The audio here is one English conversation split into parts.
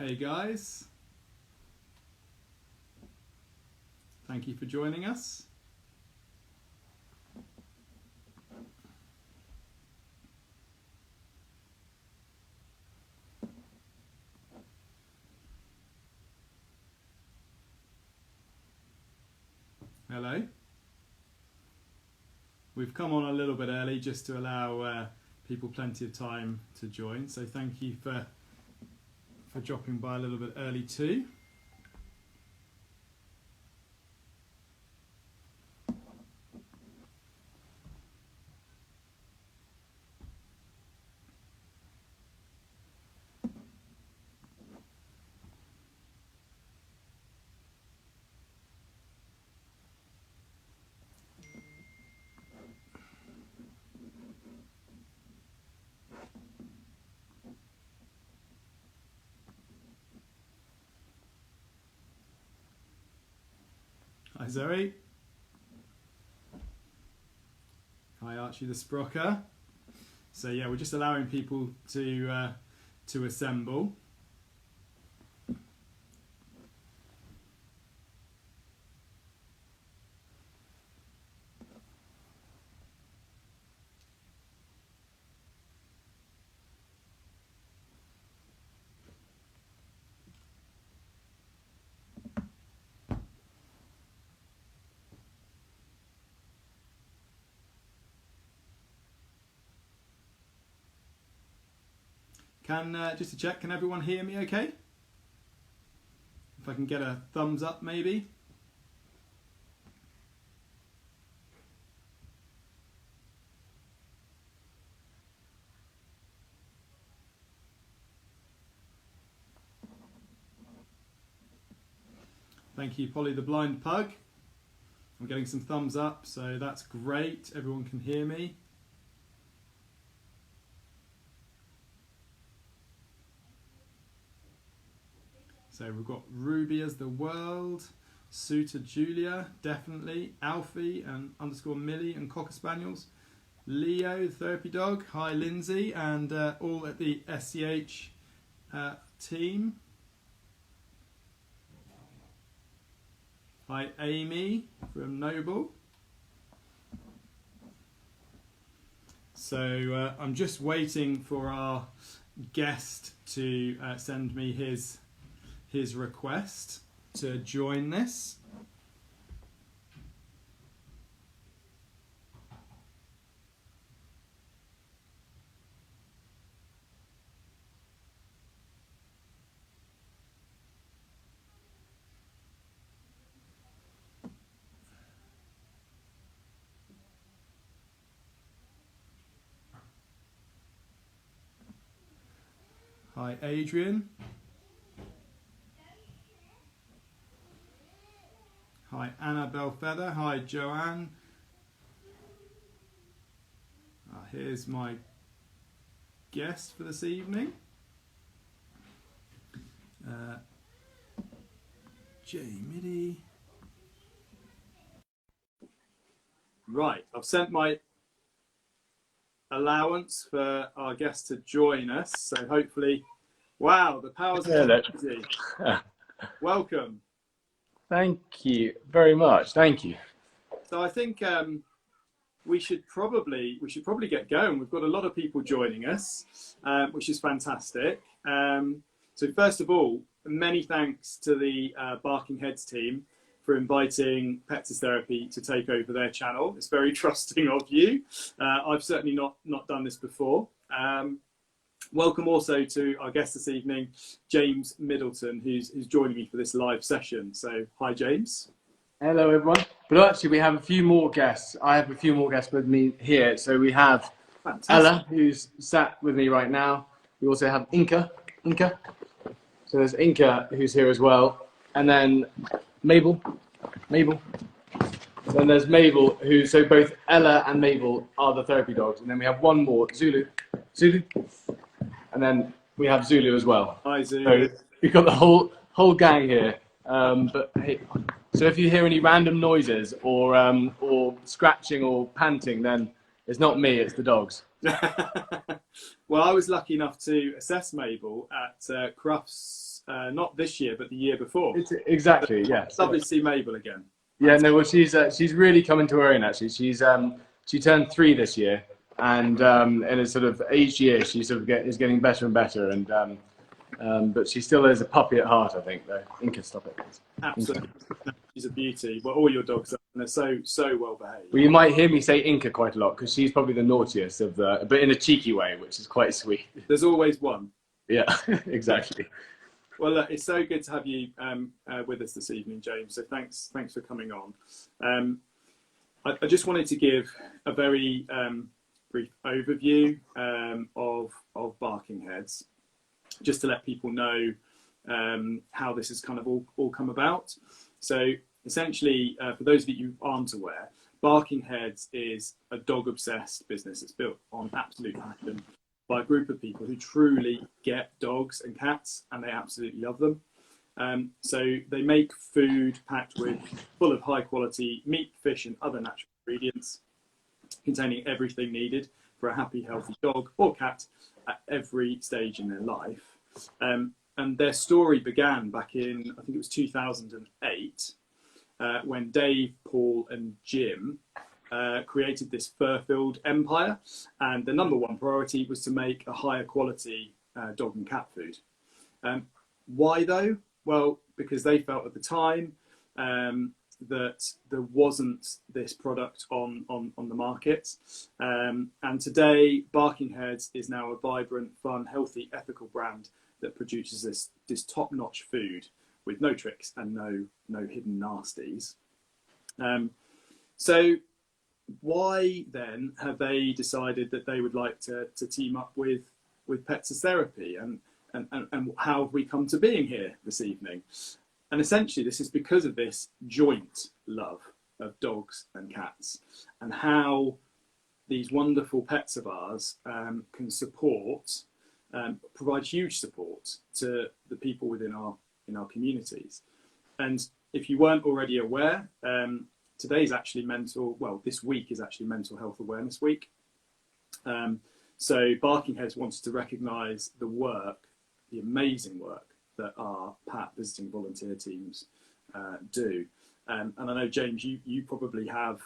Hey guys, thank you for joining us. Hello. We've come on a little bit early just to allow people plenty of time to join, so thank you for dropping by a little bit early too. Hi Zoe. Hi Archie the Sprocker. So yeah, we're just allowing people to assemble. Just to check, can everyone hear me okay? If I can get a thumbs up maybe. Thank you, Polly the Blind Pug. I'm getting some thumbs up, so that's great. Everyone can hear me. So we've got Ruby as the world, Suitor Julia, definitely, Alfie and underscore Millie and Cocker Spaniels, Leo, the therapy dog, hi Lindsay, and all at the SCH team. Hi Amy from Noble. So I'm just waiting for our guest to send me his request to join this. Hi Adrian. Hi Annabelle Feather. Hi Joanne. Here's my guest for this evening. Jamie. Right, I've sent my allowance for our guest to join us, so hopefully, wow, the powers of technology. Welcome. Thank you very much. Thank you. So I think we should probably get going. We've got a lot of people joining us, which is fantastic. So first of all, many thanks to the Barking Heads team for inviting Pets Therapy to take over their channel. It's very trusting of you. I've certainly not done this before. Welcome also to our guest this evening, James Middleton, who's joining me for this live session. So, hi, James. Hello, everyone. But actually, we have a few more guests. I have a few more guests with me here. So we have Ella, who's sat with me right now. We also have Inca. So there's Inca, who's here as well. And then Mabel. Then there's Mabel, so both Ella and Mabel are the therapy dogs. And then we have one more, Zulu. And then we have Zulu as well. Hi, Zulu. So we've got the whole gang here. But hey, so if you hear any random noises or scratching or panting, then it's not me, it's the dogs. Well, I was lucky enough to assess Mabel at Crufts not this year, but the year before. Exactly, yes. Lovely to see Mabel again. Yeah, no, well, she's really coming to her own, actually. She turned 3 this year, and it's sort of each year she sort of is getting better and better, and but she still is a puppy at heart, I think, though. Inca, stop it. Absolutely. Inca. She's a beauty. Well, all your dogs are, and they're so well behaved. Well, you might hear me say Inca quite a lot, because she's probably the naughtiest of the, but in a cheeky way, which is quite sweet. There's always one. Yeah, exactly. Well, look, it's so good to have you with us this evening, James. So thanks for coming on. I just wanted to give a very brief overview of Barking Heads, just to let people know how this has kind of all come about. So essentially, for those of you who aren't aware, Barking Heads is a dog-obsessed business. It's built on absolute passion by a group of people who truly get dogs and cats, and they absolutely love them. So they make food full of high quality meat, fish and other natural ingredients, containing everything needed for a happy, healthy dog or cat at every stage in their life. And their story began back in, I think it was 2008, when Dave, Paul and Jim created this fur-filled empire, and the number one priority was to make a higher quality dog and cat food. Why though? Well, because they felt at the time that there wasn't this product on the market. And today, Barking Heads is now a vibrant, fun, healthy, ethical brand that produces this top-notch food with no tricks and no hidden nasties. So why then have they decided that they would like to team up with Pets as Therapy, and how have we come to being here this evening? And essentially this is because of this joint love of dogs and cats, and how these wonderful pets of ours can support, provide huge support to the people within our communities. And if you weren't already aware, today's actually this week is actually Mental Health Awareness Week. So Barking Heads wanted to recognise the amazing work that our PAT visiting volunteer teams do. And I know, James, you probably have,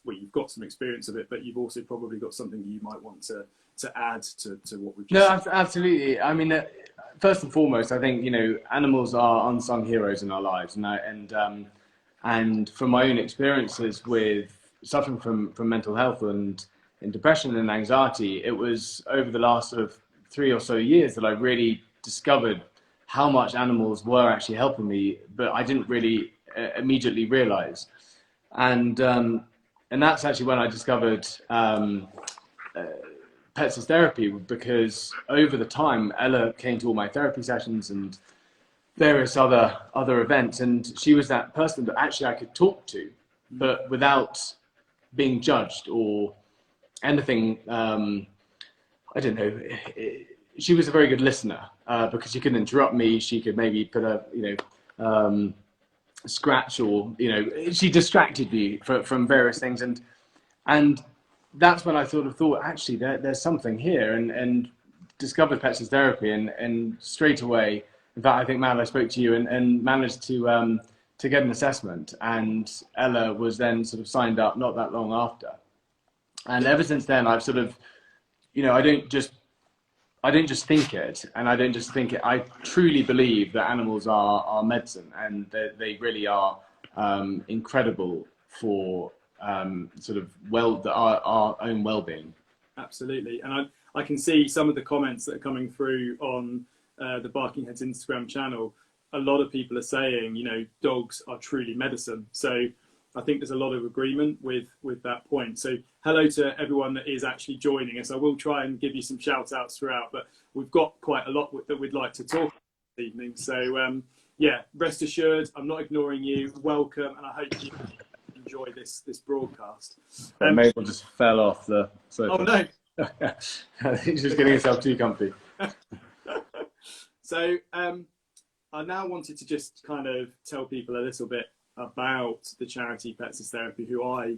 well, you've got some experience of it, but you've also probably got something you might want to add to what we've just said. No, absolutely. I mean, first and foremost, I think, animals are unsung heroes in our lives, and from my own experiences with suffering from mental health and depression and anxiety, it was over the last sort of 3 or so years that I really discovered how much animals were actually helping me, but I didn't really immediately realize. And that's actually when I discovered Pets as Therapy, because over the time, Ella came to all my therapy sessions and various other events, and she was that person that actually I could talk to, but without being judged or anything. I don't know. She was a very good listener because she couldn't interrupt me. She could maybe put a scratch, or she distracted me from various things, and that's when I sort of thought, actually there's something here, and discovered Pets as Therapy, and straight away. In fact, I think, Mal, I spoke to you and managed to get an assessment, and Ella was then sort of signed up not that long after. And ever since then, I've sort of, I don't just think it, and I don't just think it. I truly believe that animals are medicine, and they really are incredible for sort of our own well-being. Absolutely, and I can see some of the comments that are coming through on the Barking Heads Instagram channel. A lot of people are saying, dogs are truly medicine. So I think there's a lot of agreement with that point. So hello to everyone that is actually joining us. I will try and give you some shout outs throughout, but we've got quite a lot that we'd like to talk about this evening. So yeah, rest assured, I'm not ignoring you. Welcome, and I hope you enjoy this broadcast. Mabel just fell off the sofa. Oh no. He's just getting himself too comfy. So I now wanted to just kind of tell people a little bit about the charity Pets as Therapy,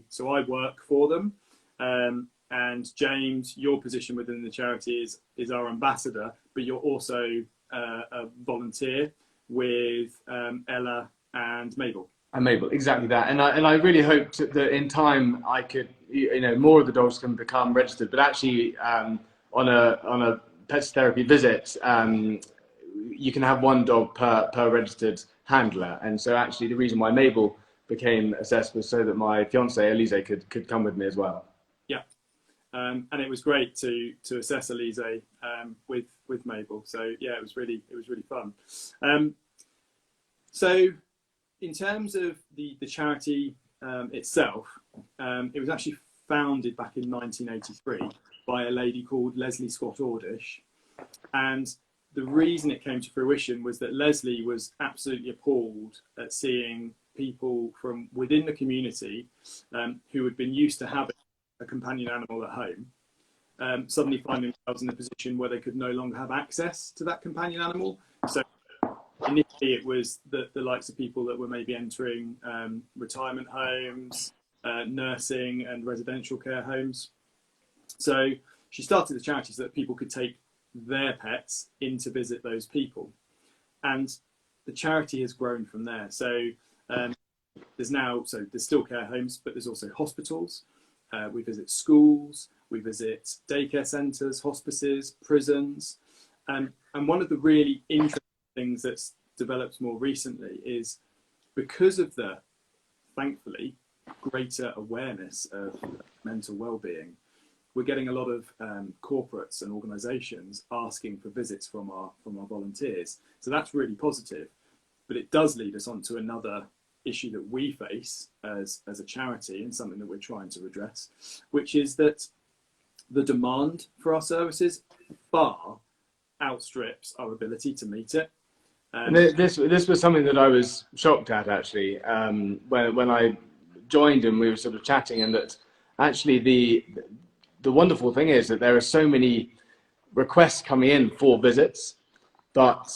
so I work for them. And James, your position within the charity is our ambassador, but you're also a volunteer with Ella and Mabel. And Mabel, exactly that. And I really hoped that in time I could, more of the dogs can become registered. But actually, on a pets therapy visit, you can have one dog per registered handler. And so actually, the reason why Mabel became assessed was so that my fiance Elise could come with me as well. Yeah, and it was great to assess Elise with Mabel. So yeah, it was really fun. So in terms of the charity itself, it was actually founded back in 1983 by a lady called Leslie Scott Ordish, and the reason it came to fruition was that Leslie was absolutely appalled at seeing people from within the community who had been used to having a companion animal at home suddenly find themselves in a position where they could no longer have access to that companion animal. So initially it was the likes of people that were maybe entering retirement homes, nursing and residential care homes. So she started the charity so that people could take their pets in to visit those people. And the charity has grown from there. So there's still care homes, but there's also hospitals. We visit schools, we visit daycare centres, hospices, prisons. And one of the really interesting things that's developed more recently is because of the, thankfully, greater awareness of mental well-being, we're getting a lot of corporates and organisations asking for visits from our volunteers. So that's really positive, but it does lead us on to another issue that we face as a charity and something that we're trying to address, which is that the demand for our services far outstrips our ability to meet it. This was something that I was shocked at actually when I joined and we were sort of chatting, and that actually the wonderful thing is that there are so many requests coming in for visits, but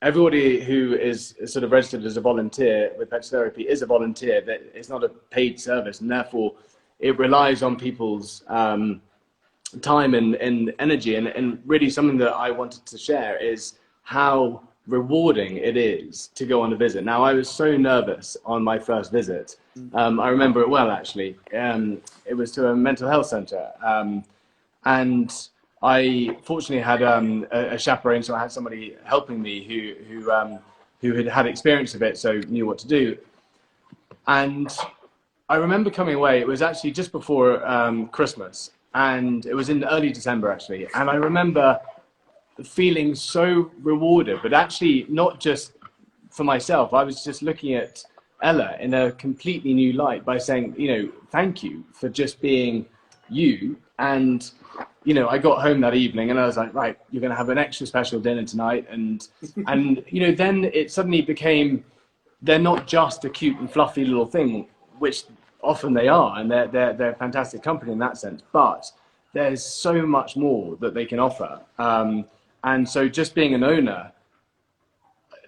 everybody who is sort of registered as a volunteer with Pets Therapy is a volunteer. That it's not a paid service, and therefore it relies on people's time and energy. And really something that I wanted to share is how rewarding it is to go on a visit. Now, I was so nervous on my first visit. I remember it well, actually. It was to a mental health centre. And I fortunately had a chaperone, so I had somebody helping me who had experience of it, so knew what to do. And I remember coming away, it was actually just before Christmas, and it was in early December, actually. And I remember feeling so rewarded, but actually not just for myself. I was just looking at Ella in a completely new light by saying, thank you for just being you. And I got home that evening and I was like, right, you're going to have an extra special dinner tonight. And then it suddenly became, they're not just a cute and fluffy little thing, which often they are, and they're fantastic company in that sense, but there's so much more that they can offer. And so just being an owner,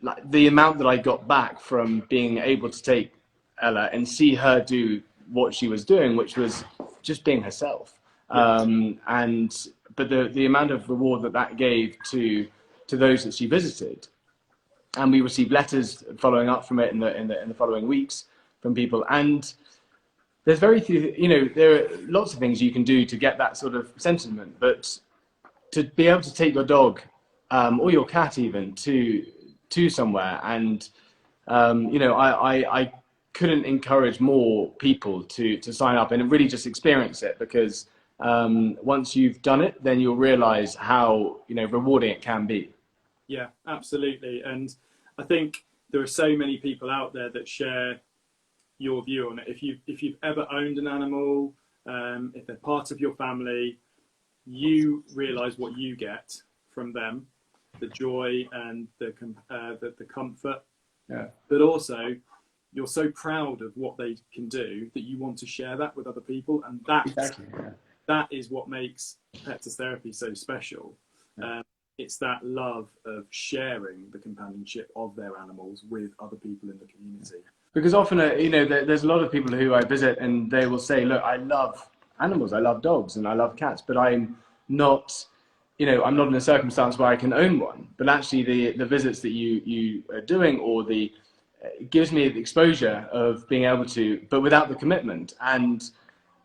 like the amount that I got back from being able to take Ella and see her do what she was doing, which was just being herself. But the amount of reward that gave to those that she visited, and we received letters following up from it in the following weeks from people. And there's very few, there are lots of things you can do to get that sort of sentiment, but to be able to take your dog or your cat even to somewhere, and I couldn't encourage more people to sign up and really just experience it, because once you've done it, then you'll realize how rewarding it can be. Yeah, absolutely. And I think there are so many people out there that share your view on it. If you've ever owned an animal, if they're part of your family, you realize what you get from them, the joy and the comfort. Yeah. But also, you're so proud of what they can do that you want to share that with other people, and that is what makes Pets Therapy so special. It's that love of sharing the companionship of their animals with other people in the community. Because often, there's a lot of people who I visit and they will say, look, I love animals, I love dogs and I love cats, but I'm not you know, I'm not in a circumstance where I can own one, but actually the visits that you are doing, or the it gives me the exposure of being able to, but without the commitment. And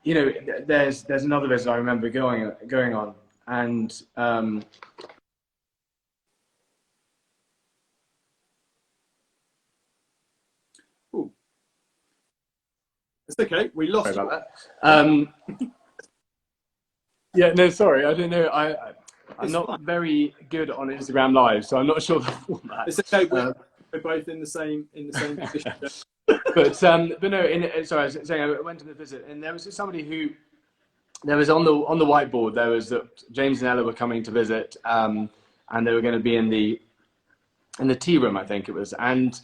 you know, there's another visit I remember going on, and Ooh, it's okay. We lost sorry you. about that. Yeah, no, sorry, I don't know. I'm It's not fine. very good on Instagram Live, so I'm not sure the format. It's okay. We're both in the same position. But no. Sorry, I was saying I went to the visit, and there was somebody who there was on the whiteboard. There was that James and Ella were coming to visit, and they were going to be in the tea room, I think it was, and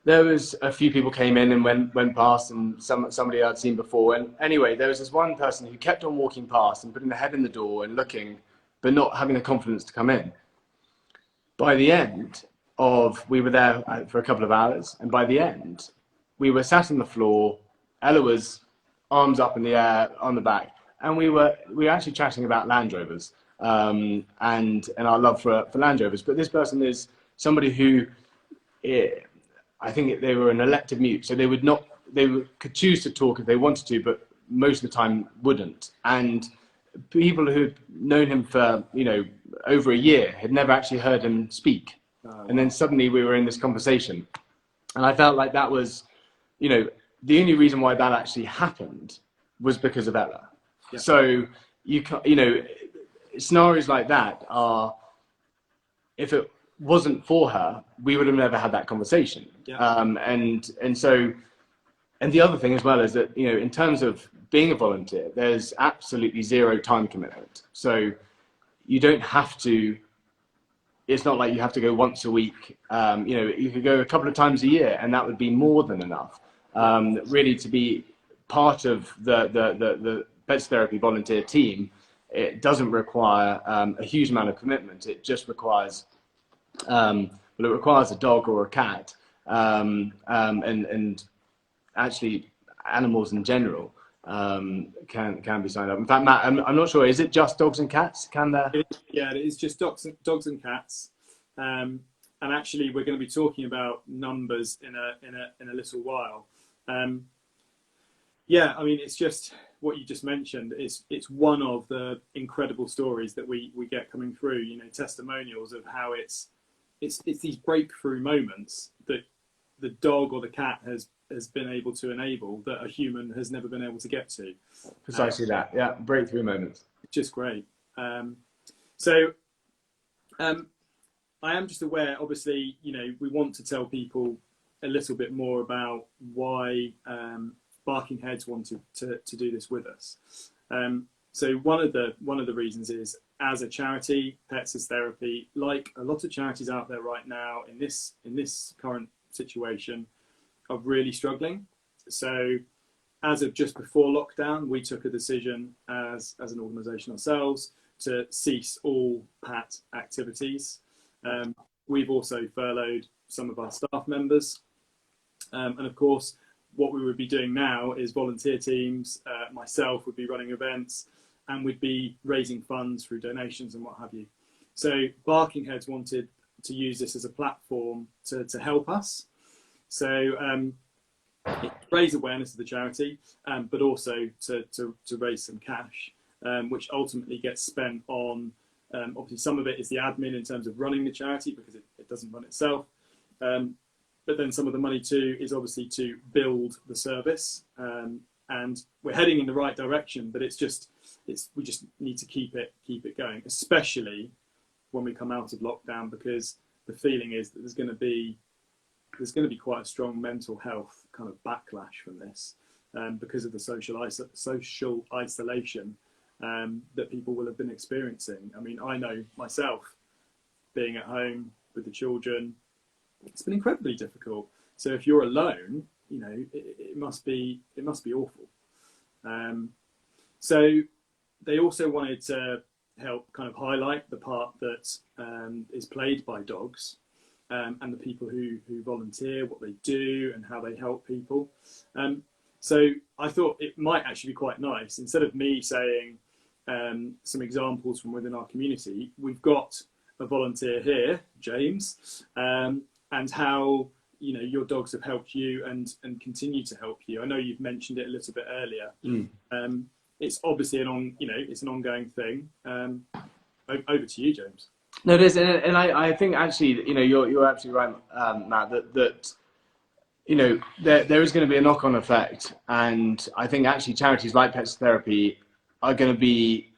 there was a few people came in and went past, and somebody I'd seen before. And anyway, there was this one person who kept on walking past and putting their head in the door and looking, but not having the confidence to come in. By the end we were there for a couple of hours, and by the end, we were sat on the floor. Ella was arms up in the air on the back, and we were actually chatting about Land Rovers, and our love for Land Rovers. But this person is somebody who, I think they were an elective mute, so could choose to talk if they wanted to, but most of the time wouldn't. And people who had known him for, you know, over a year had never actually heard him speak. And then suddenly we were in this conversation, and I felt like that was, you know, the only reason why that actually happened was because of Ella. Yeah. So you know, scenarios like that are, if it wasn't for her, we would have never had that conversation. Yeah. And so, and the other thing as well is that, you know, in terms of being a volunteer, there's absolutely zero time commitment. So you don't have to, it's not like you have to go once a week. You know, you could go a couple of times a year, and that would be more than enough, really, to be part of the Pets Therapy volunteer team. It doesn't require a huge amount of commitment. It just requires, well, it requires a dog or a cat, and actually animals in general can be signed up. In fact, Matt, I'm not sure. Is it just dogs and cats? Can there? Yeah, it is just dogs and cats. And actually, we're going to be talking about numbers in a little while. Yeah, I mean, it's just what you just mentioned. It's one of the incredible stories that we get coming through. You know, testimonials of how it's these breakthrough moments that the dog or the cat has been able to enable that a human has never been able to get to. Precisely that. Yeah, breakthrough moments. Just great. I am just aware, obviously, you know, we want to tell people a little bit more about why Barking Heads wanted to do this with us. So one of the reasons is, as a charity, Pets as Therapy, like a lot of charities out there right now in this current situation, are really struggling. So as of just before lockdown, we took a decision as an organisation ourselves to cease all PAT activities. We've also furloughed some of our staff members. And of course, what we would be doing now is volunteer teams, myself would be running events, and we'd be raising funds through donations and what have you. So Barking Heads wanted to use this as a platform to help us. So raise awareness of the charity, but also to raise some cash, which ultimately gets spent on, obviously some of it is the admin in terms of running the charity, because it doesn't run itself. But then some of the money too is obviously to build the service, and we're heading in the right direction. But we just need to keep it going, especially when we come out of lockdown, because the feeling is that there's going to be quite a strong mental health kind of backlash from this, because of the social isolation that people will have been experiencing. I mean, I know myself, being at home with the children, it's been incredibly difficult. So if you're alone, you know, it must be awful. So they also wanted to help kind of highlight the part that is played by dogs, and the people who volunteer, what they do and how they help people. So I thought it might actually be quite nice, instead of me saying, some examples from within our community. We've got a volunteer here, James, and how your dogs have helped you and continue to help you. I know you've mentioned it a little bit earlier. It's obviously it's an ongoing thing. Over to you, James. No, it is, and I think actually, you're absolutely right, Matt. That there is going to be a knock-on effect, and I think actually charities like Pets Therapy are going to be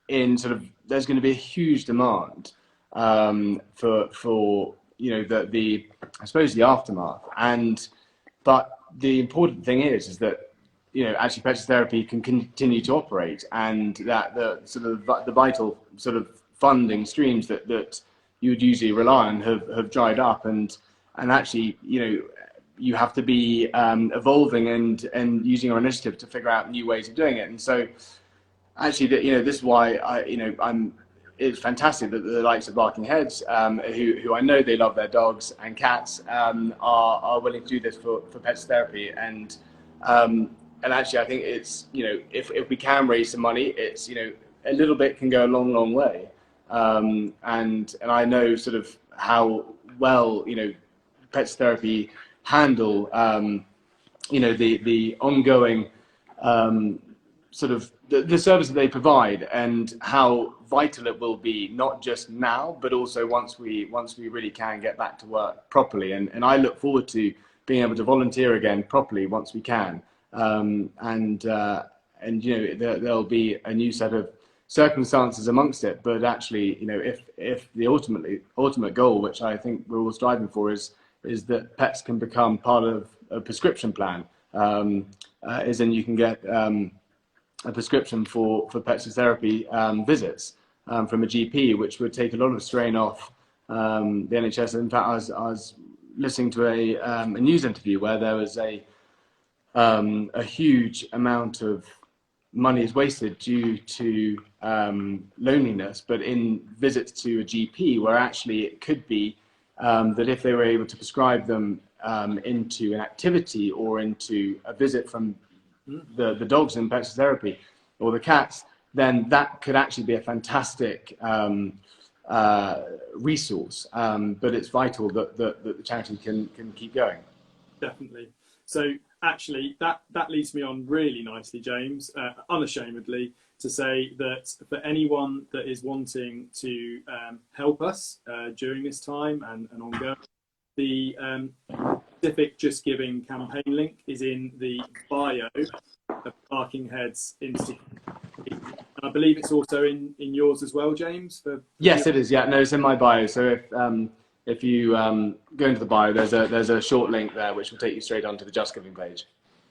in there's going to be a huge demand for the I suppose the aftermath, but the important thing is that actually Pets Therapy can continue to operate, and that the vital funding streams that you would usually rely on have dried up, and actually you have to be evolving and using your initiative to figure out new ways of doing it. And so actually this is why it's fantastic that the likes of Barking Heads, who I know they love their dogs and cats, are willing to do this for Pets Therapy, and actually I think it's if we can raise some money, it's a little bit can go a long way, and I know how well Pets Therapy handle the ongoing the service that they provide, and how vital it will be, not just now but also once we really can get back to work properly, and I look forward to being able to volunteer again properly once we can, and there'll be a new set of circumstances amongst it, but actually if the ultimate goal, which I think we're all striving for, is that pets can become part of a prescription plan, as in you can get a prescription for Pets Therapy visits from a GP, which would take a lot of strain off the NHS. In fact, I was listening to a news interview where there was a huge amount of money is wasted due to loneliness, but in visits to a GP, where actually it could be that if they were able to prescribe them into an activity or into a visit from the dogs in Pets Therapy or the cats, then that could actually be a fantastic resource. But it's vital that the charity can keep going. Definitely. So actually, that leads me on really nicely, James, unashamedly, to say that for anyone that is wanting to help us during this time and ongoing, the specific Just Giving campaign link is in the bio of Barking Heads Instagram. And I believe it's also in yours as well, James. Yes, it is. Yeah, no, it's in my bio. So if you go into the bio, there's a short link there which will take you straight onto the Just Giving page.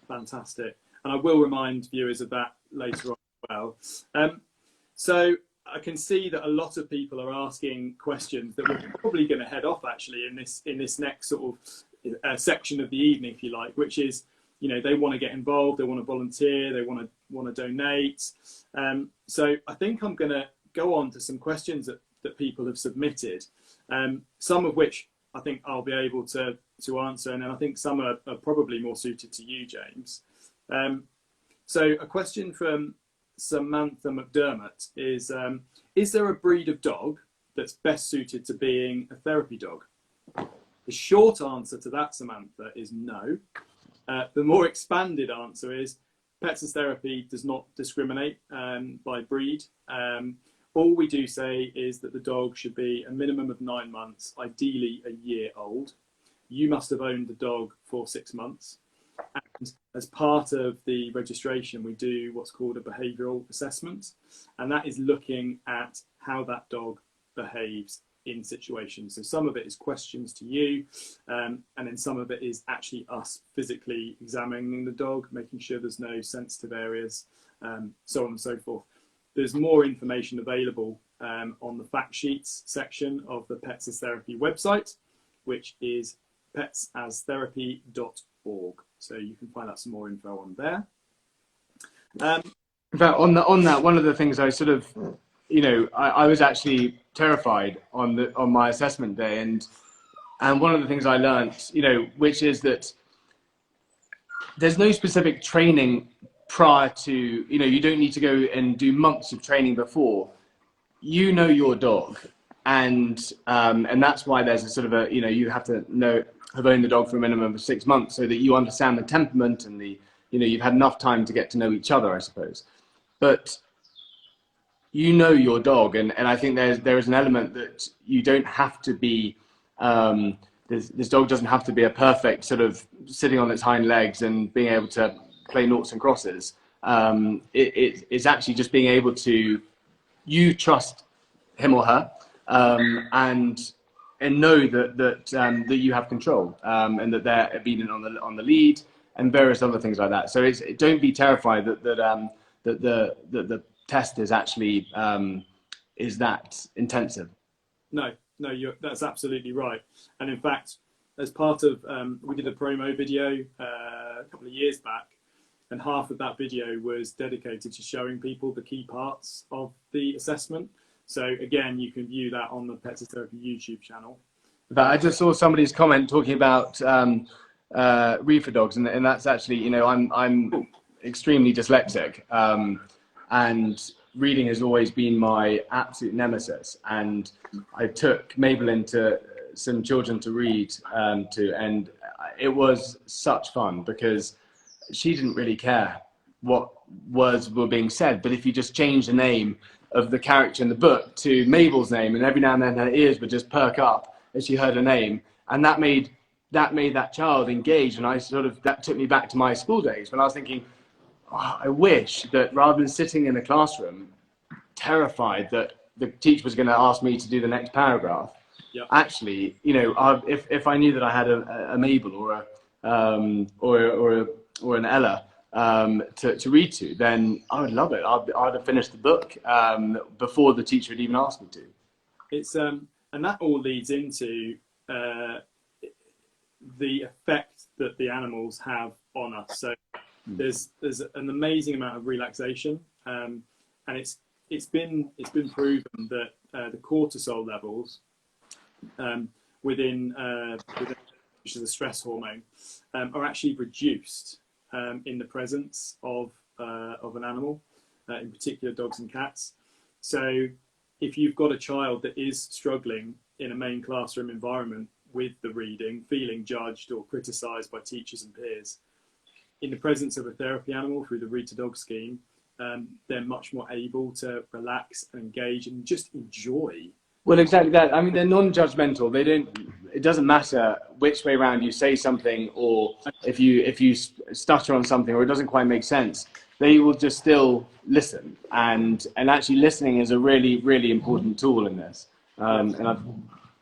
Fantastic. And I will remind viewers of that later on as well. So I can see that a lot of people are asking questions that we're probably going to head off actually in this next section of the evening, if you like, which is they want to get involved, they want to volunteer, they want to donate. So I think I'm going to go on to some questions that people have submitted, some of which I think I'll be able to answer, and then I think some are probably more suited to you, James. So a question from Samantha McDermott is there a breed of dog that's best suited to being a therapy dog? The short answer to that, Samantha, is no. The more expanded answer is Pets Therapy does not discriminate by breed. All we do say is that the dog should be a minimum of 9 months, ideally a year old. You must have owned the dog for 6 months. And as part of the registration, we do what's called a behavioural assessment. And that is looking at how that dog behaves in situations. So some of it is questions to you, and then some of it is actually us physically examining the dog, making sure there's no sensitive areas, so on and so forth. There's more information available on the fact sheets section of the Pets as Therapy website, which is petsastherapy.org. So you can find out some more info on there. In fact, on that, one of the things I I was actually terrified on my assessment day, and one of the things I learned, which is that there's no specific training prior to, you don't need to go and do months of training before. You know your dog, and that's why there's a sort of a, you have to have owned the dog for a minimum of 6 months so that you understand the temperament and you've had enough time to get to know each other, I suppose. But you know your dog, and I think there is an element that you don't have to be, this dog doesn't have to be a perfect sort of sitting on its hind legs and being able to play noughts and crosses. It's actually just being able to, you trust him or her, and know that you have control, and that they're obedient on the lead and various other things like that. So don't be terrified that the test is actually is that intensive. No, that's absolutely right. And in fact, as part of, we did a promo video a couple of years back, and half of that video was dedicated to showing people the key parts of the assessment. So again, you can view that on the Pets of Therapy YouTube channel. But I just saw somebody's comment talking about reefer dogs, and that's actually, I'm extremely dyslexic, and reading has always been my absolute nemesis. And I took Mabel into some children to read to, and it was such fun because she didn't really care what words were being said, but if you just change the name of the character in the book to Mabel's name, and every now and then her ears would just perk up as she heard her name, and that made that child engage. And that took me back to my school days when I was thinking, oh, I wish that rather than sitting in a classroom terrified that the teacher was going to ask me to do the next paragraph, yep, actually, if I knew that I had a Mabel or an Ella to read to, then I would love it. I'd have finished the book before the teacher had even asked me to. It's and that all leads into the effect that the animals have on us. So there's an amazing amount of relaxation, and it's been proven that the cortisol levels within which is a stress hormone, are actually reduced in the presence of an animal, in particular dogs and cats. So if you've got a child that is struggling in a main classroom environment with the reading, feeling judged or criticised by teachers and peers, in the presence of a therapy animal through the Read to Dog scheme, they're much more able to relax and engage and just enjoy. Well, exactly that. I mean, they're non-judgmental. It doesn't matter which way around you say something, or if you stutter on something, or it doesn't quite make sense. They will just still listen, and actually listening is a really, really important tool in this.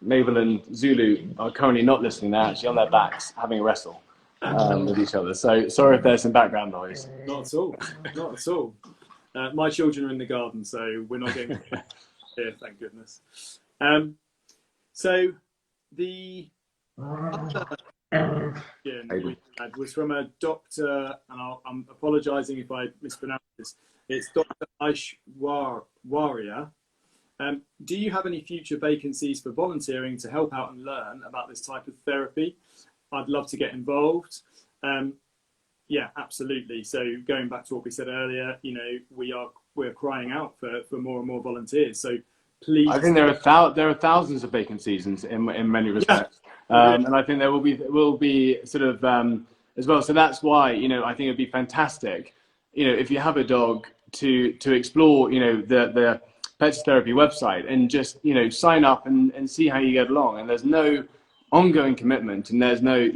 Mabel and Zulu are currently not listening. They're actually on their backs having a wrestle with each other. So sorry if there's some background noise. Not at all. Not at all. My children are in the garden, so we're not getting here, thank goodness. So the other question we had was from a doctor, and I'm apologising if I mispronounce this. It's Dr. Aishwarya. Do you have any future vacancies for volunteering to help out and learn about this type of therapy? I'd love to get involved. Yeah, absolutely. So going back to what we said earlier, we're crying out for more and more volunteers. So please. I think there are thousands of vacancies in many respects, and I think there will be sort of as well. So that's why I think it'd be fantastic, if you have a dog to explore the Pets Therapy website and just sign up and see how you get along. And there's no ongoing commitment, and there's no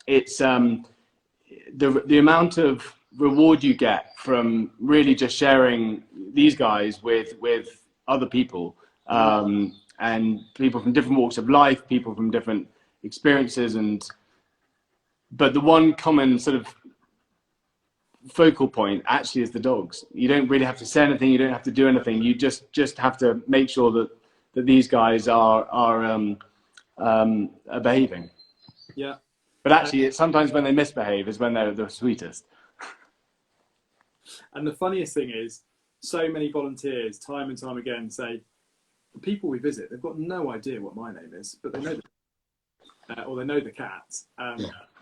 it's the amount of reward you get from really just sharing these guys with other people, and people from different walks of life, people from different experiences, but the one common sort of focal point actually is the dogs. You don't really have to say anything, you don't have to do anything, you just have to make sure that these guys are behaving. Yeah. But actually, it's sometimes when they misbehave is when they're the sweetest. And the funniest thing is, so many volunteers, time and time again, say, the people we visit, they've got no idea what my name is, but they know or they know the cat.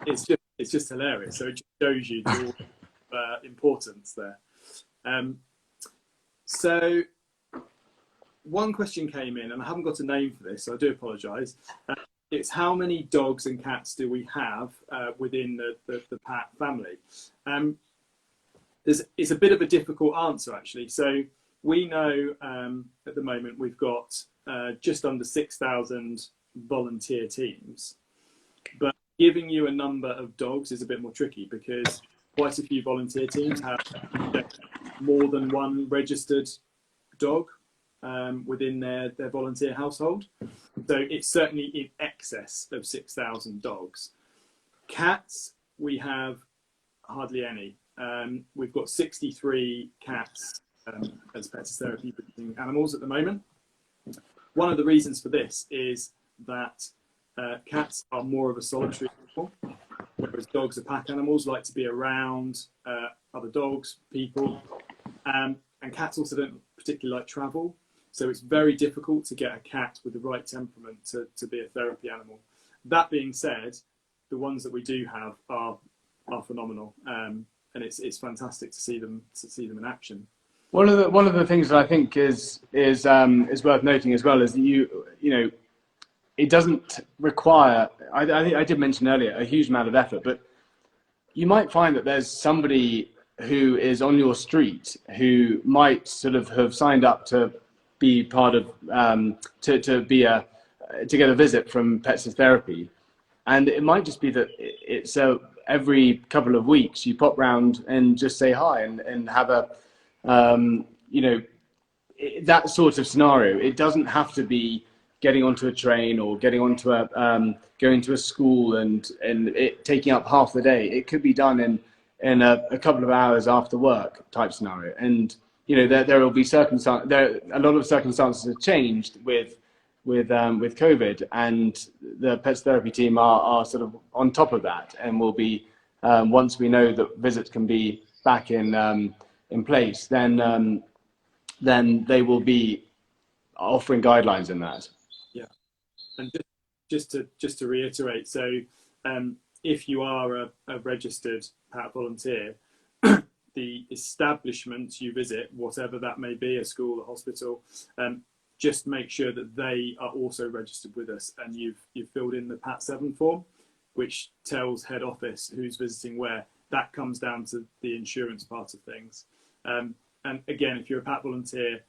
It's just hilarious. So it just shows you importance there. So one question came in, and I haven't got a name for this, so I do apologise. It's how many dogs and cats do we have within the Pat family? It's a bit of a difficult answer, actually. So we know at the moment we've got just under 6,000 volunteer teams, but giving you a number of dogs is a bit more tricky because quite a few volunteer teams have more than one registered dog within their volunteer household. So it's certainly in excess of 6,000 dogs. Cats, we have hardly any. We've got 63 cats as pets as therapy animals at the moment. One of the reasons for this is that cats are more of a solitary animal, whereas dogs are pack animals, like to be around other dogs, people, and cats also don't particularly like travel. So it's very difficult to get a cat with the right temperament to be a therapy animal. That being said, the ones that we do have are phenomenal, and it's fantastic to see them in action. One of the things that I think is worth noting as well is that you know it doesn't require. I did mention earlier a huge amount of effort, but you might find that there's somebody who is on your street who might sort of have signed up to be part of to get a visit from Pets as Therapy, and it might just be that it's every couple of weeks you pop round and just say hi and have a that sort of scenario. It doesn't have to be getting onto a train or getting onto going to a school and it taking up half the day. It could be done in a couple of hours after work type scenario. And there will be a lot of circumstances have changed with COVID, and the Pets Therapy team are sort of on top of that, and will be once we know that visits can be back in place, then they will be offering guidelines in that. Yeah, and just to reiterate, so if you are a registered PAT volunteer, the establishment you visit, whatever that may be, a school, a hospital, just make sure that they are also registered with us, and you've filled in the PAT 7 form, which tells head office who's visiting where. That comes down to the insurance part of things. And again, if you're a PAT volunteer,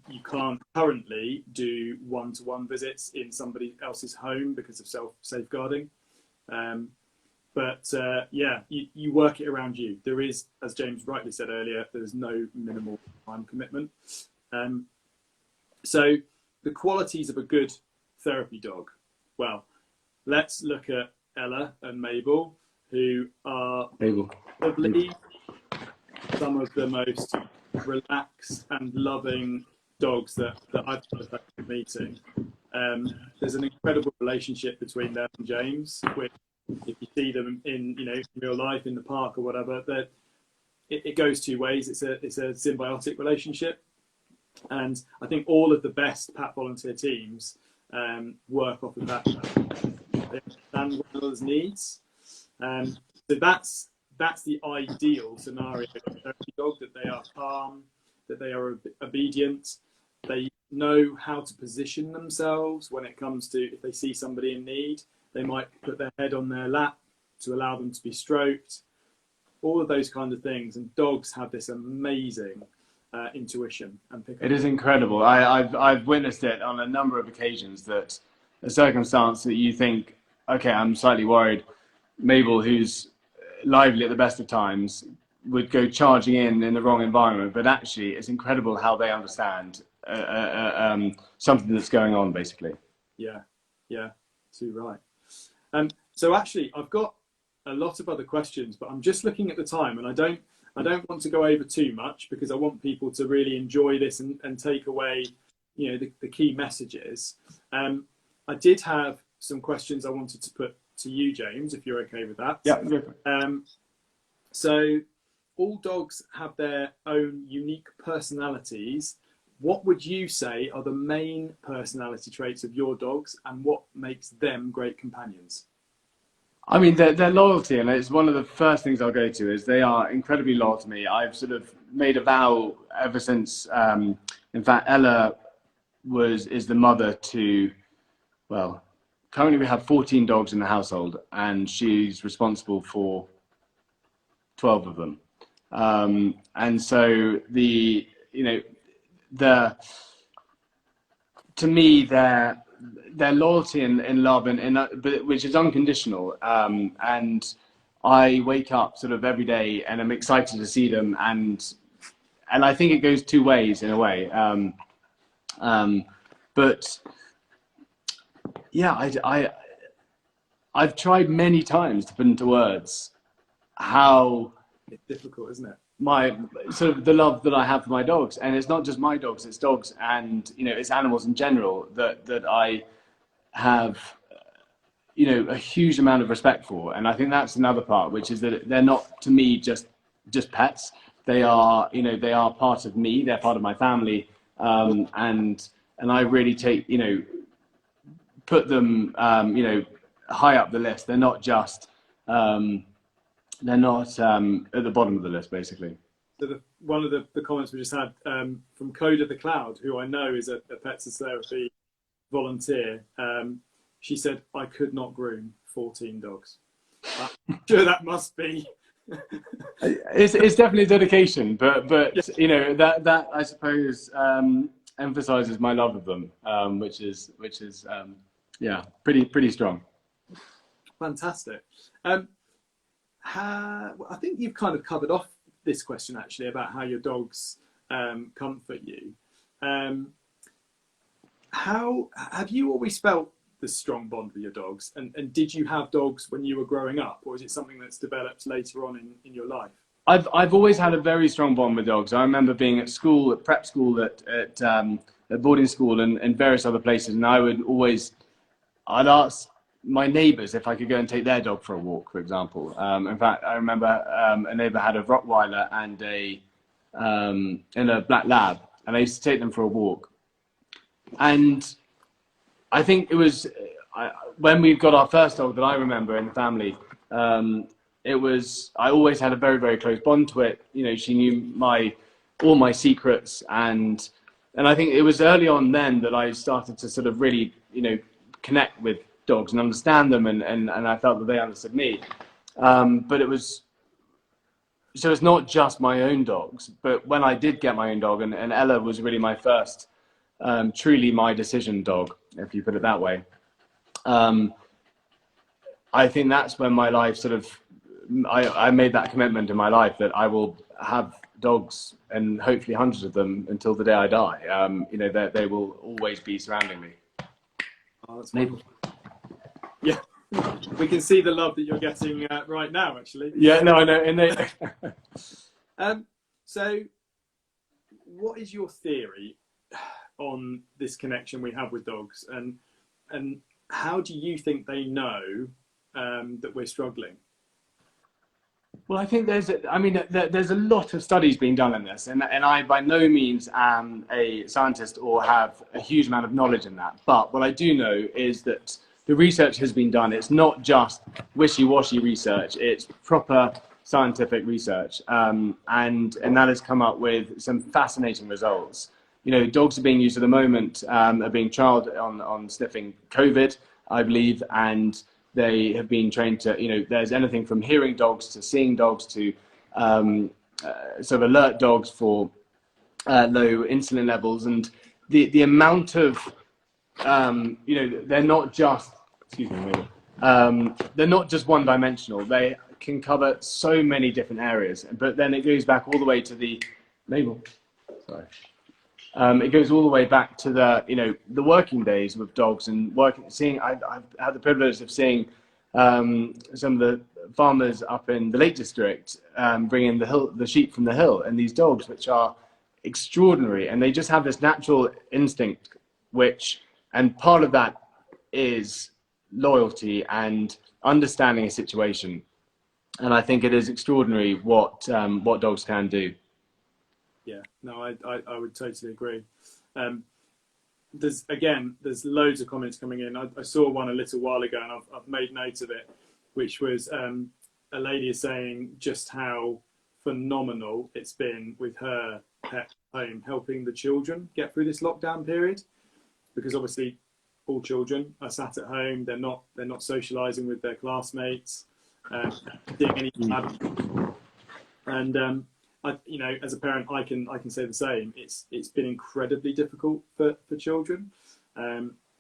you can't currently do one-to-one visits in somebody else's home because of safeguarding. But you work it around you. There is, as James rightly said earlier, there's no minimal time commitment. So the qualities of a good therapy dog. Well, let's look at Ella and Mabel, who are probably some of the most relaxed and loving dogs that I've ever meeting. There's an incredible relationship between them and James, which if you see them in real life in the park or whatever, it goes two ways. It's a symbiotic relationship, and I think all of the best PAT volunteer teams work off of that. They understand one another's needs. So that's the ideal scenario for a therapy dog, that they are calm, that they are obedient, they know how to position themselves when it comes to, if they see somebody in need, they might put their head on their lap to allow them to be stroked, all of those kind of things. And dogs have this amazing intuition and pick up. It is incredible. I've witnessed it on a number of occasions, that a circumstance that you think, okay, I'm slightly worried, Mabel, who's lively at the best of times, would go charging in the wrong environment, but actually it's incredible how they understand something that's going on, basically. Yeah, too right. So actually I've got a lot of other questions, but I'm just looking at the time, and I don't want to go over too much, because I want people to really enjoy this and take away the key messages. I did have some questions I wanted to put to you, James, if you're okay with that. Yeah. So all dogs have their own unique personalities. What would you say are the main personality traits of your dogs, and what makes them great companions? I mean, their loyalty, and it's one of the first things I'll go to, is they are incredibly loyal to me. I've sort of made a vow ever since, in fact, Ella is the mother to, well, currently we have 14 dogs in the household, and she's responsible for 12 of them. And so the to me, their loyalty and love but which is unconditional. And I wake up sort of every day and I'm excited to see them, and I think it goes two ways in a way. But yeah, I've tried many times to put into words how It's difficult, isn't it? my sort of the love that I have for my dogs, and it's not just my dogs, it's dogs, and it's animals in general that I have a huge amount of respect for. And I think that's another part, which is that they're not to me just pets. They are they are part of me, they're part of my family, and I really take put them high up the list. They're not just they're not at the bottom of the list, basically. So one of the comments we just had from Coda the Cloud, who I know is a pets and therapy volunteer, she said, I could not groom 14 dogs. I'm sure that must be. It's definitely dedication, but Yeah. that I suppose emphasizes my love of them, which is yeah, pretty strong. Fantastic. I think you've kind of covered off this question actually about how your dogs comfort you. How have you always felt this strong bond with your dogs? And did you have dogs when you were growing up, or is it something that's developed later on in your life? I've always had a very strong bond with dogs. I remember being at school, at prep school, at boarding school, and various other places, and I'd ask my neighbours if I could go and take their dog for a walk, for example. In fact, I remember a neighbour had a Rottweiler and a black lab, and I used to take them for a walk. And I think it was when we got our first dog that I remember in the family. I always had a very, very close bond to it. She knew all my secrets, and I think it was early on then that I started to sort of really connect with dogs and understand them, and I felt that they understood me. But it's not just my own dogs, but when I did get my own dog, and Ella was really my first truly my decision dog, if you put it that way. I think that's when my life sort of, I made that commitment in my life that I will have dogs, and hopefully hundreds of them, until the day I die. They will always be surrounding me. Oh, that's wonderful. Yeah, we can see the love that you're getting right now, actually. Yeah, no, I know. And so, what is your theory on this connection we have with dogs, and how do you think they know that we're struggling? Well, I think there's a lot of studies being done in this, and I by no means am a scientist or have a huge amount of knowledge in that. But what I do know is that the research has been done. It's not just wishy-washy research; it's proper scientific research, and that has come up with some fascinating results. Dogs are being used at the moment, are being trialed on sniffing COVID, I believe, and they have been trained to, there's anything from hearing dogs to seeing dogs to sort of alert dogs for low insulin levels. And the amount of, they're not just, excuse me, they're not just one-dimensional. They can cover so many different areas. But then it goes back all the way to the label. Sorry. It goes all the way back to the working days with dogs and seeing. I've had the privilege of seeing some of the farmers up in the Lake District bringing the sheep from the hill, and these dogs, which are extraordinary, and they just have this natural instinct, and part of that is loyalty and understanding a situation. And I think it is extraordinary what dogs can do. Yeah, no, I would totally agree. There's loads of comments coming in. I saw one a little while ago, and I've made note of it. which was a lady is saying just how phenomenal it's been with her pet home, helping the children get through this lockdown period, because obviously all children are sat at home. They're not socialising with their classmates, doing anything. And you know, as a parent, I can say the same. It's been incredibly difficult for children.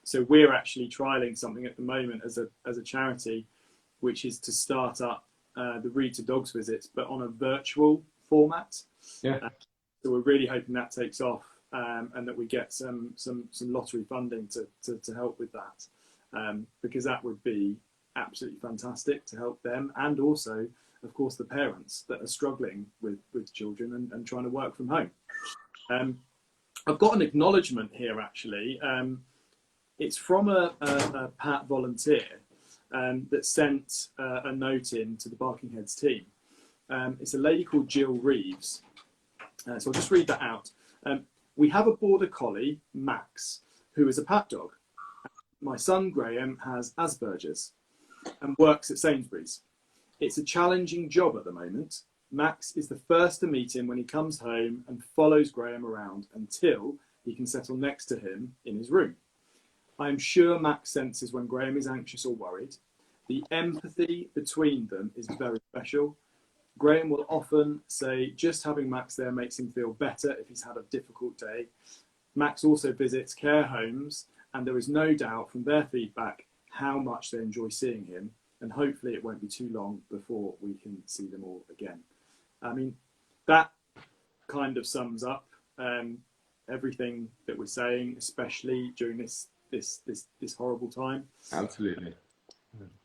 So we're actually trialling something at the moment as a charity, which is to start up the Read to Dogs visits, but on a virtual format. Yeah. So we're really hoping that takes off, and that we get some lottery funding to help with that, because that would be absolutely fantastic to help them, and also, of course, the parents that are struggling with children and trying to work from home. I've got an acknowledgement here, actually. It's from a Pat volunteer that sent a note in to the Barking Heads team. It's a lady called Jill Reeves. So I'll just read that out. We have a border collie, Max, who is a pat dog. My son Graham has Asperger's and works at Sainsbury's. It's a challenging job at the moment. Max is the first to meet him when he comes home and follows Graham around until he can settle next to him in his room. I am sure Max senses when Graham is anxious or worried. The empathy between them is very special. Graham will often say just having Max there makes him feel better if he's had a difficult day. Max also visits care homes, and there is no doubt from their feedback how much they enjoy seeing him, and hopefully it won't be too long before we can see them all again. I mean, that kind of sums up everything that we're saying, especially during this horrible time. Absolutely.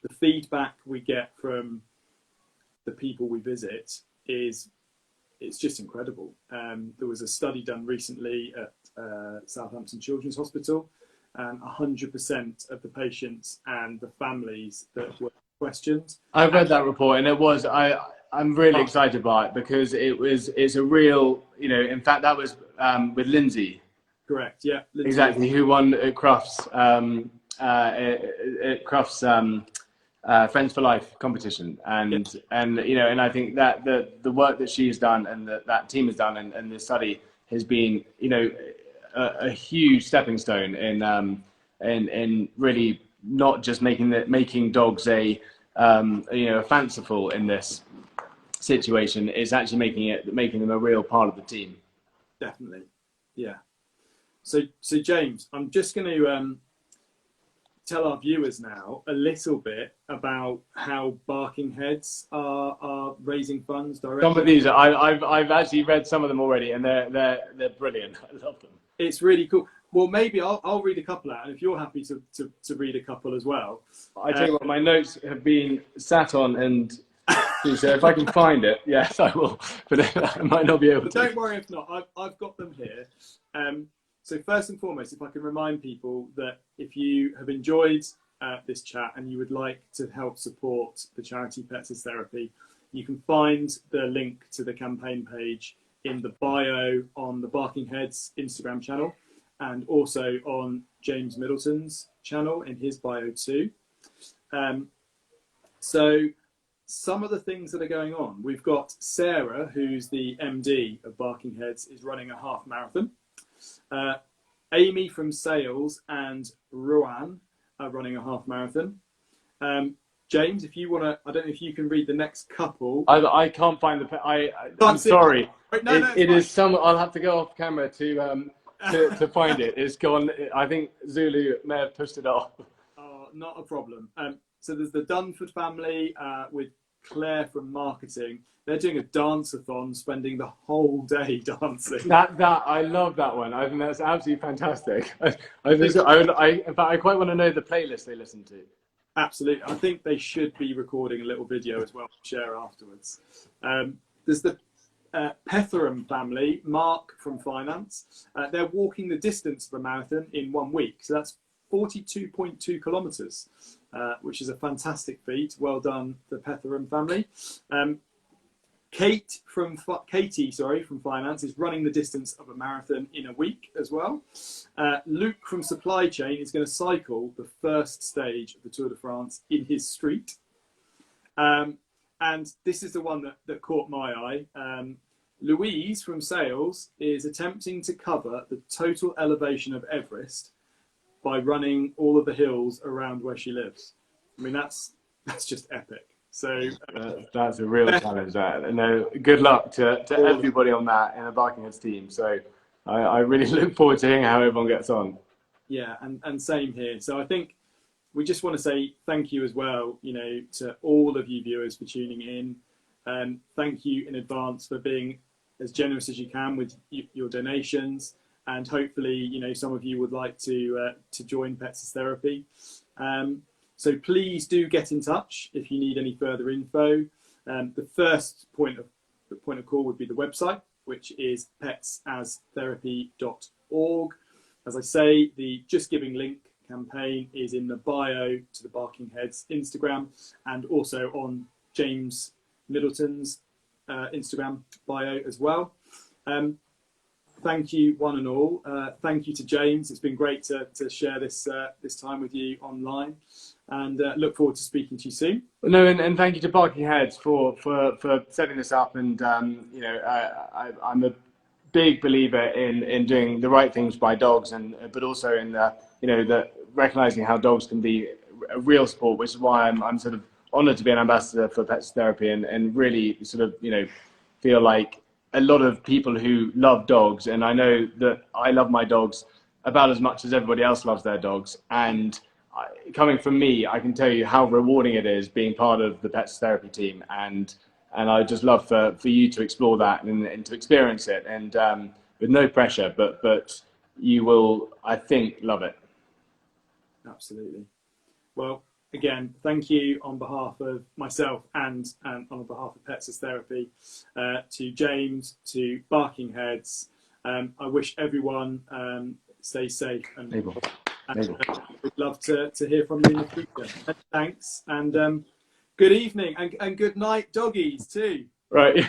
The feedback we get from the people we visit it's just incredible. There was a study done recently at Southampton Children's Hospital, and 100% of the patients and the families that were questioned. I read that report, and I'm really excited by it, because it's a real, you know, in fact that was with Lindsay. Correct. Yeah. Lindsay. Exactly. Who won at Crufts Friends for Life competition, and you know, and I think that the work that she has done and that team has done, and this study has been, you know, a huge stepping stone in really not just making dogs a fanciful in this situation. It's actually making them a real part of the team. Definitely. Yeah. So James, I'm just going to tell our viewers now a little bit about how Barking Heads are raising funds directly. Some of these, I've actually read some of them already, and they're brilliant. I love them. It's really cool. Well, maybe I'll read a couple out, and if you're happy to read a couple as well. I tell you what, my notes have been sat on, and so if I can find it, yes, I will. But I might not be able to. Don't worry if not. I've got them here. So first and foremost, if I can remind people that if you have enjoyed this chat and you would like to help support the charity Pets as Therapy, you can find the link to the campaign page in the bio on the Barking Heads Instagram channel, and also on James Middleton's channel in his bio too. So some of the things that are going on, we've got Sarah, who's the MD of Barking Heads, is running a half marathon. Amy from sales and Rowan are running a half marathon. James, if you want to, I don't know if you can read the next couple. I can't find I'm sorry. No, it is some. I'll have to go off camera to find it. It's gone. I think Zulu may have pushed it off. Not a problem. So there's the Dunford family with Claire from marketing. They're doing a dance-a-thon, spending the whole day dancing. I love that one. I think that's absolutely fantastic. In fact, I quite want to know the playlist they listen to. Absolutely. I think they should be recording a little video as well to share afterwards. There's the Petherham family, Mark from finance. They're walking the distance of a marathon in 1 week. So that's 42.2 kilometres, which is a fantastic feat. Well done, the Petherham family. Katie from finance is running the distance of a marathon in a week as well. Luke from supply chain is going to cycle the first stage of the Tour de France in his street. And this is the one that caught my eye. Louise from sales is attempting to cover the total elevation of Everest by running all of the hills around where she lives. I mean, that's just epic. So that's a real challenge. No, good luck to everybody on that in the Barkingheads team. So I really look forward to hearing how everyone gets on. Yeah, and same here. So I think we just want to say thank you as well, to all of you viewers for tuning in. Thank you in advance for being as generous as you can with your donations, and hopefully, some of you would like to join Pets as Therapy. So please do get in touch if you need any further info. The first point of call would be the website, which is petsastherapy.org. As I say, the Just Giving link campaign is in the bio to the Barkingheads Instagram, and also on James Middleton's Instagram bio as well. Thank you, one and all. Thank you to James. It's been great to share this time with you online, and look forward to speaking to you soon. No, and thank you to Barkingheads for setting this up. And I'm a big believer in doing the right things by dogs, but also in the recognizing how dogs can be a real support, which is why I'm sort of honoured to be an ambassador for Pets Therapy, and really sort of feel like a lot of people who love dogs, and I know that I love my dogs about as much as everybody else loves their dogs, and coming from me, I can tell you how rewarding it is being part of the Pets Therapy team, and I just love for you to explore that and to experience it, and with no pressure, but you will, I think, love it. Absolutely. Well, again, thank you on behalf of myself and on behalf of Pets as Therapy to James, to Barkingheads. I wish everyone stays safe, and we'd love to hear from you in the future. Thanks, and good evening and good night, doggies too. Right.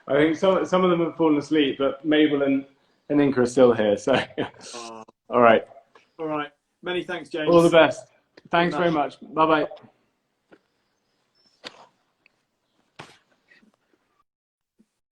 I think some of them have fallen asleep, but Mabel and Inka are still here. So, all right. All right. Many thanks, James. All the best. Thanks very much. Bye-bye.